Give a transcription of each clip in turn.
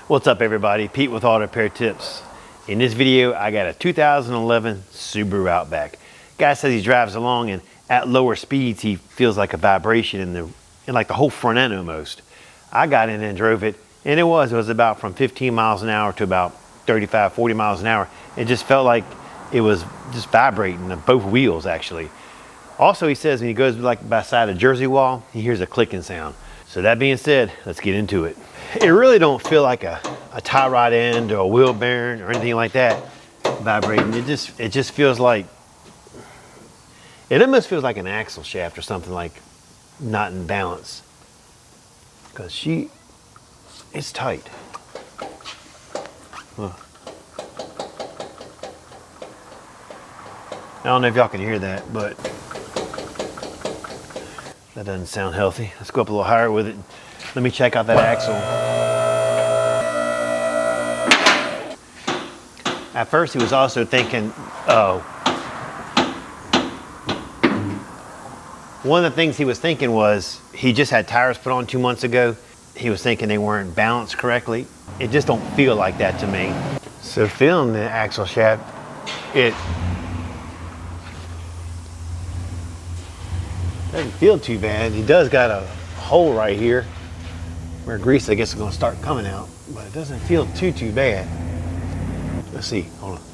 What's up everybody, Pete with Auto Repair Tips. In this video I got a 2011 Subaru Outback. Guy says he drives along and at lower speeds he feels like a vibration in like the whole front end almost. I got in and drove it and it was about from 15 miles an hour to about 35, 40 miles an hour. It just felt like it was just vibrating on both wheels actually. Also he says when he goes like beside a Jersey wall, he hears a clicking sound. So that being said, let's get into it. It really don't feel like a tie rod end or a wheel bearing or anything like that vibrating. It just feels like, it almost feels like an axle shaft or something, like not in balance. Because it's tight. Huh. I don't know if y'all can hear that, but that doesn't sound healthy. Let's go up a little higher with it. Let me check out that axle. At first he was also thinking, one of the things he was thinking was he just had tires put on 2 months ago. He was thinking they weren't balanced correctly. It just don't feel like that to me. So feeling the axle shaft, it doesn't feel too bad. He does got a hole right here where grease I guess is going to start coming out, but it doesn't feel too bad. Let's see, hold on.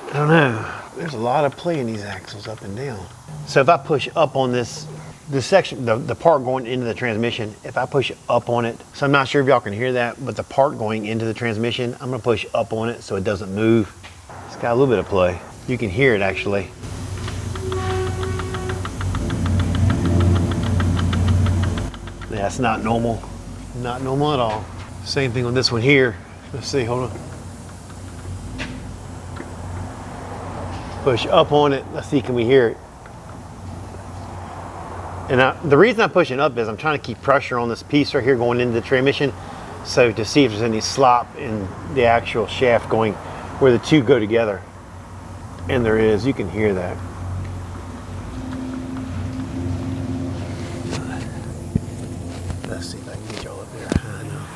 I don't know. There's a lot of play in these axles up and down. So if I push up on this section, the part going into the transmission, if I push up on it, so I'm not sure if y'all can hear that, but the part going into the transmission, I'm gonna push up on it so it doesn't move. It's got a little bit of play. You can hear it actually. Yeah, it's not normal. Not normal at all. Same thing on this one here. Let's see, hold on. Push up on it. Let's see, can we hear it? And the reason I'm pushing up is I'm trying to keep pressure on this piece right here going into the transmission. So to see if there's any slop in the actual shaft going where the two go together. And there is, you can hear that. Let's see if I can get y'all up there high enough.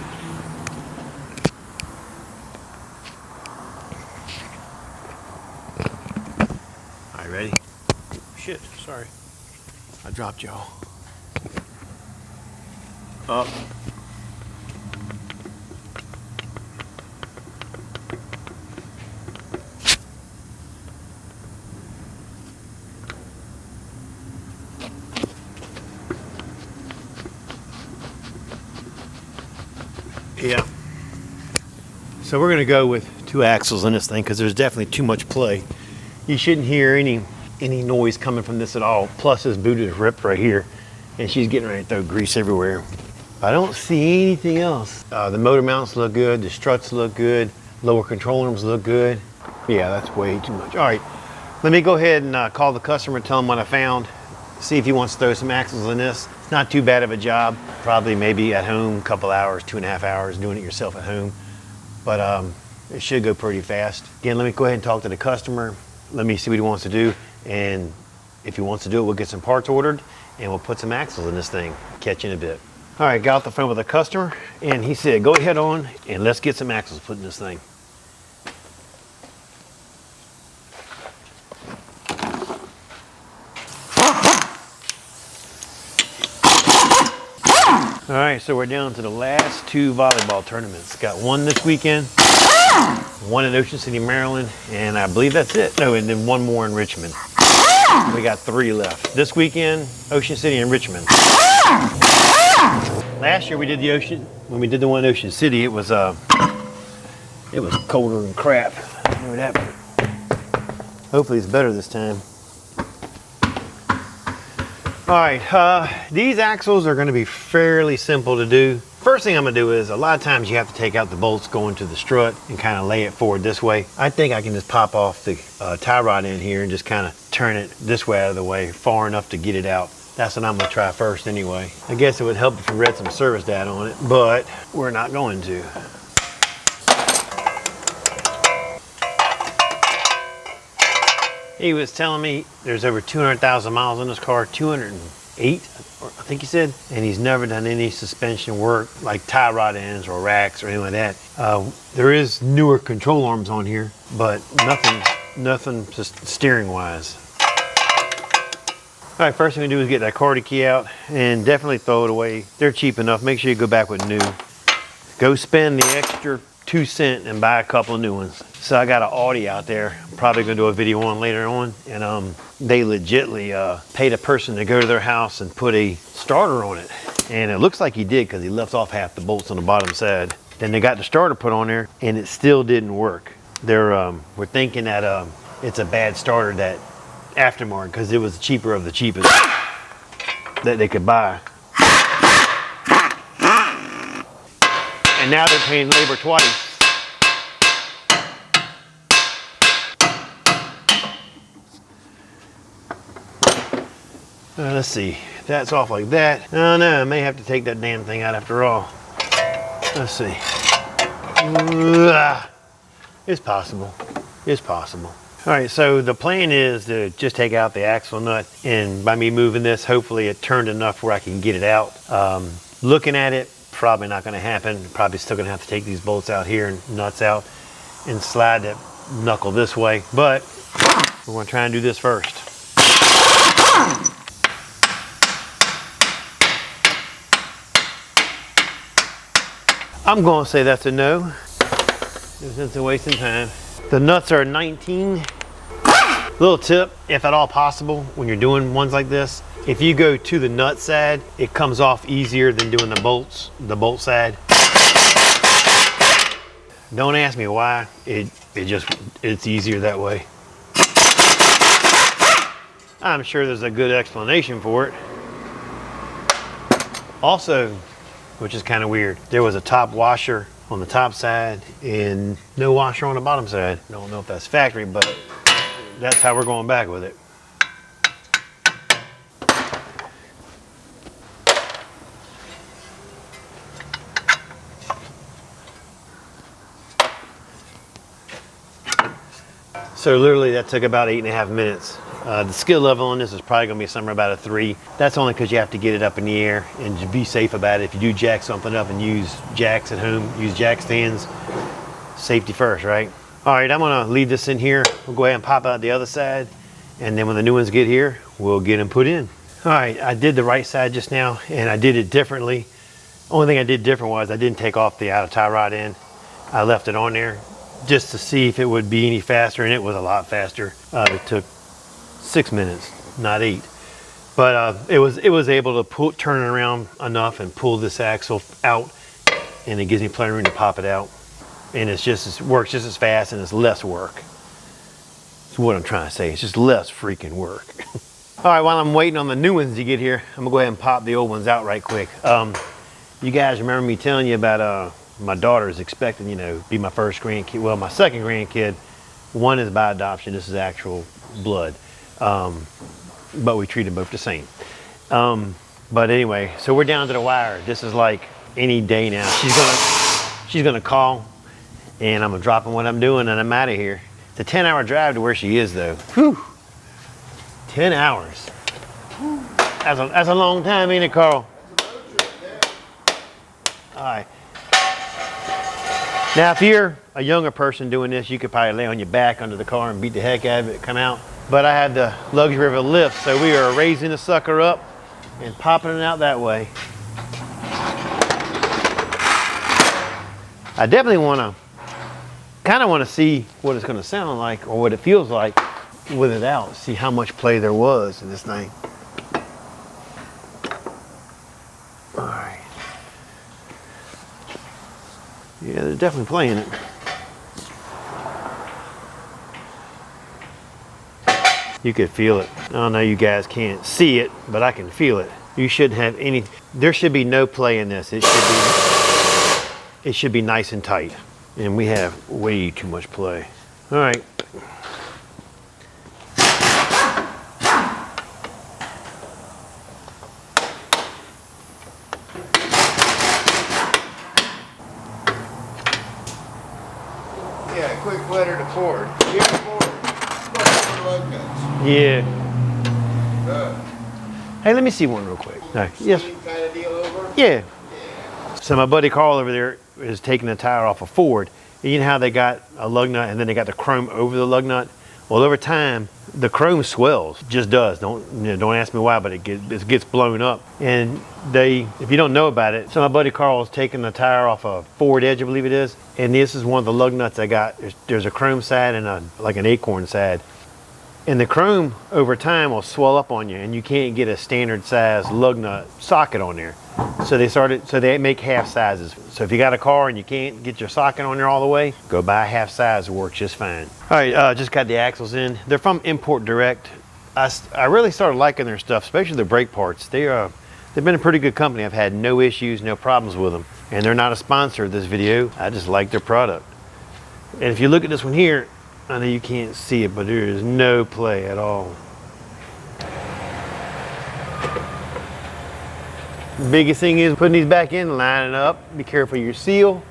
All right, ready? Shit, sorry. I dropped y'all. Up. Yeah. So we're gonna go with 2 axles on this thing because there's definitely too much play. You shouldn't hear any noise coming from this at all. Plus this boot is ripped right here and she's getting ready to throw grease everywhere. I don't see anything else. The motor mounts look good, the struts look good, lower control arms look good. Yeah, that's way too much. All right, let me go ahead and call the customer, tell him what I found, see if he wants to throw some axles in this. It's not too bad of a job. Probably maybe at home, a couple hours, 2.5 hours doing it yourself at home. But it should go pretty fast. Again, let me go ahead and talk to the customer. Let me see what he wants to do. And if he wants to do it, we'll get some parts ordered and we'll put some axles in this thing. Catch you in a bit. All right, got off the phone with a customer and he said, go ahead on and let's get some axles put in this thing. All right, so we're down to the last 2 volleyball tournaments. Got one this weekend, one in Ocean City, Maryland, and I believe that's it. No, and then one more in Richmond. We got 3 left. This weekend, Ocean City and Richmond. Last year we did when we did the one in Ocean City, it was colder than crap. I know that, but hopefully it's better this time. All right, these axles are gonna be fairly simple to do. First thing I'm gonna do is, a lot of times you have to take out the bolts going to the strut and kind of lay it forward this way. I think I can just pop off the tie rod in here and just kind of turn it this way out of the way far enough to get it out That's what I'm gonna try first anyway. I guess it would help if we read some service data on it, but we're not going to. He was telling me there's over 200,000 miles on this car, 208, I think he said, and he's never done any suspension work like tie rod ends or racks or anything like that. There is newer control arms on here, but nothing just steering wise. All right, first thing we do is get that Cardi key out and definitely throw it away. They're cheap enough. Make sure you go back with new. Go spend the extra 2 cents and buy a couple of new ones. So I got an Audi out there. I'm probably gonna do a video on later on, and they legitly paid a person to go to their house and put a starter on it. And it looks like he did because he left off half the bolts on the bottom side. Then they got the starter put on there and it still didn't work. We're thinking that it's a bad starter, that aftermarket, because it was cheaper of the cheapest that they could buy. And now they're paying labor twice. Let's see, that's off like that. Oh no, I may have to take that damn thing out after all. Let's see. It's possible. It's possible. All right, so the plan is to just take out the axle nut, and by me moving this, hopefully it turned enough where I can get it out. Looking at it, probably not gonna happen. Probably still gonna have to take these bolts out here and nuts out and slide that knuckle this way, but we're gonna try and do this first. I'm gonna say that's a no, since it's a wasting time. The nuts are 19. Little tip, if at all possible, when you're doing ones like this, if you go to the nut side, it comes off easier than doing the bolt side. Don't ask me why, it's easier that way. I'm sure there's a good explanation for it. Also, which is kind of weird, there was a top washer on the top side and no washer on the bottom side. Don't know if that's factory, but that's how we're going back with it. So literally that took about 8.5 minutes. The skill level on this is probably gonna be somewhere about a 3. That's only because you have to get it up in the air and to be safe about it. If you do jack something up and use jacks at home, use jack stands, safety first, right? All right, I'm gonna leave this in here. We'll go ahead and pop out the other side, and then when the new ones get here, we'll get them put in. All right, I did the right side just now, and I did it differently. Only thing I did different was I didn't take off the outer tie rod end. I left it on there just to see if it would be any faster, and it was a lot faster. It took 6 minutes, not 8. But it was able to turn it around enough and pull this axle out, and it gives me plenty of room to pop it out. And it works just as fast, and it's less work. That's what I'm trying to say. It's just less freaking work. All right, while I'm waiting on the new ones to get here, I'm gonna go ahead and pop the old ones out right quick. You guys remember me telling you about my daughter is expecting, be my first grandkid. Well, my second grandkid. One is by adoption. This is actual blood. But we treat them both the same. But anyway, so we're down to the wire. This is like any day now. She's gonna call, and I'm gonna drop in what I'm doing, and I'm out of here. It's a 10-hour drive to where she is, though. Whew. 10 hours. That's a long time, ain't it, Carl? All right. Now, if you're a younger person doing this, you could probably lay on your back under the car and beat the heck out of it, come out. But I had the luxury of a lift, so we are raising the sucker up and popping it out that way. I definitely kind of want to see what it's going to sound like, or what it feels like with it out. See how much play there was in this thing. All right. Yeah, they're definitely playing it. You could feel it. I know you guys can't see it, but I can feel it. You shouldn't have any, there should be no play in this. It should be nice and tight. And we have way too much play. All right. Yeah, quick letter to Ford. Here's Ford. Lug nuts. Yeah. Uh, Hey, let me see one real quick. No. Yes. Same kind of deal over? Yeah. So my buddy Carl over there is taking the tire off a Ford. And you know how they got a lug nut and then they got the chrome over the lug nut? Well, over time, the chrome swells. It just does. Don't ask me why, but it gets blown up. And if you don't know about it, so my buddy Carl is taking the tire off a Ford Edge, I believe it is. And this is one of the lug nuts I got. There's a chrome side and like an acorn side. And the chrome over time will swell up on you and you can't get a standard size lug nut socket on there. So they make half sizes. So if you got a car and you can't get your socket on there all the way, go buy a half size, it works just fine. All right, just got the axles in. They're from Import Direct. I really started liking their stuff, especially the brake parts. They've been a pretty good company. I've had no issues, no problems with them. And they're not a sponsor of this video. I just like their product. And if you look at this one here, I know you can't see it, but there is no play at all. The biggest thing is putting these back in, lining up. Be careful of your seal.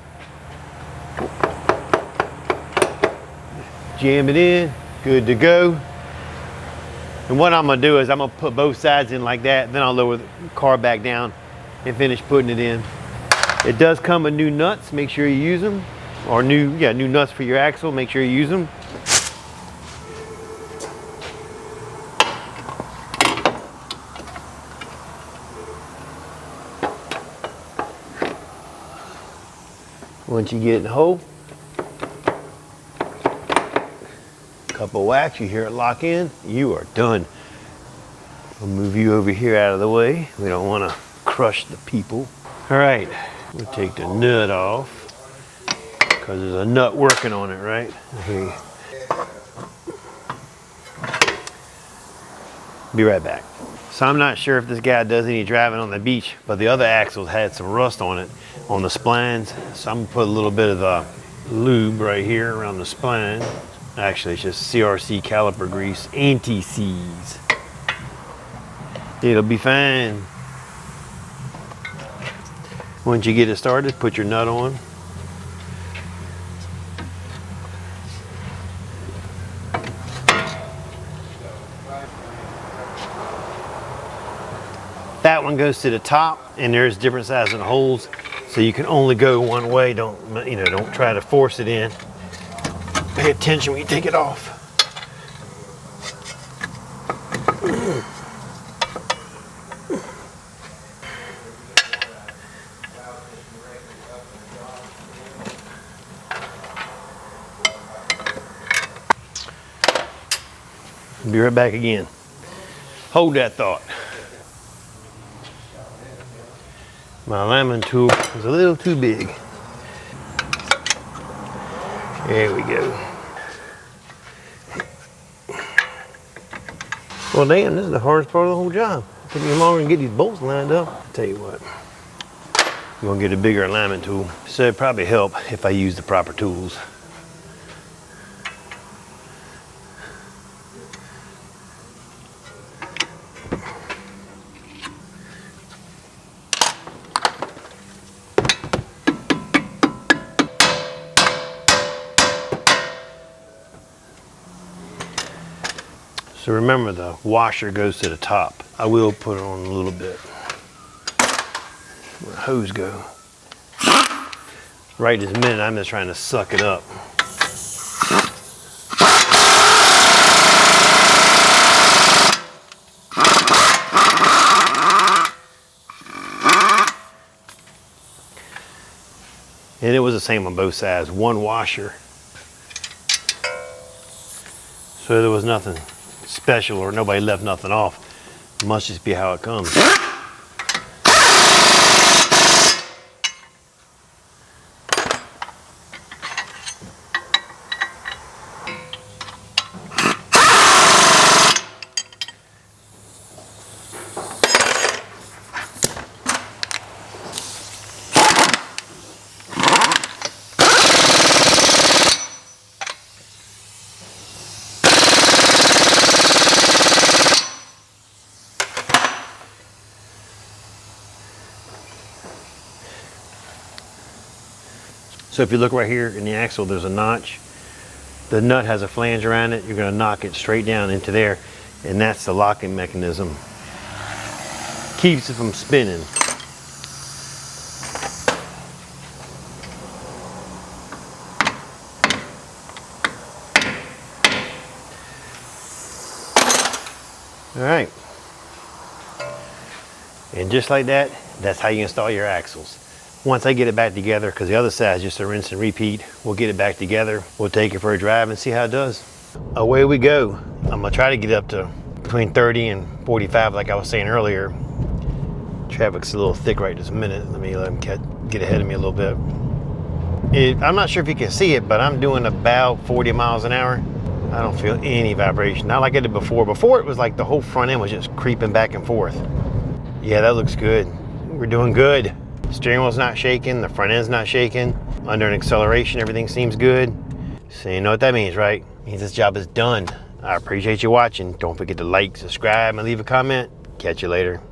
Jam it in, good to go. And what I'm gonna do is I'm gonna put both sides in like that, then I'll lower the car back down and finish putting it in. It does come with new nuts, make sure you use them. Or new nuts for your axle, make sure you use them. Once you get in the hole, couple whacks, you hear it lock in, you are done. We'll move you over here out of the way. We don't want to crush the people. All right, we'll take the nut off because there's a nut working on it, right? Here. Be right back. So I'm not sure if this guy does any driving on the beach, but the other axles had some rust on it, on the splines. So I'm gonna put a little bit of the lube right here around the spline. Actually, it's just CRC caliper grease, anti-seize. It'll be fine. Once you get it started, put your nut on. That one goes to the top, and there's different sizes of holes, so you can only go one way. Don't try to force it in. Pay attention when you take it off. Be right back again. Hold that thought. My alignment tool is a little too big. There we go. Well, damn, this is the hardest part of the whole job. It took me longer to get these bolts lined up. I'll tell you what, I'm gonna get a bigger alignment tool. So it'd probably help if I use the proper tools. So remember, the washer goes to the top. I will put it on a little bit. Where the hose go. Right this minute, I'm just trying to suck it up. And it was the same on both sides, one washer. So there was nothing special, or nobody left nothing off. It must just be how it comes. So if you look right here in the axle, there's a notch. the nut has a flange around it. You're going to knock it straight down into there, and that's the locking mechanism. Keeps it from spinning. All right. And just like that, that's how you install your axles. Once I get it back together, because the other side is just a rinse and repeat, we'll get it back together. We'll take it for a drive and see how it does. Away we go. I'm gonna try to get up to between 30 and 45 like I was saying earlier. Traffic's a little thick right this minute. Let me let him get ahead of me a little bit. I'm not sure if you can see it, but I'm doing about 40 miles an hour. I don't feel any vibration. Not like I did before. Before it was like the whole front end was just creeping back and forth. Yeah, that looks good. We're doing good. Steering wheel's not shaking, the front end's not shaking. Under an acceleration, everything seems good. So you know what that means, right? It means this job is done. I appreciate you watching. Don't forget to like, subscribe, and leave a comment. Catch you later.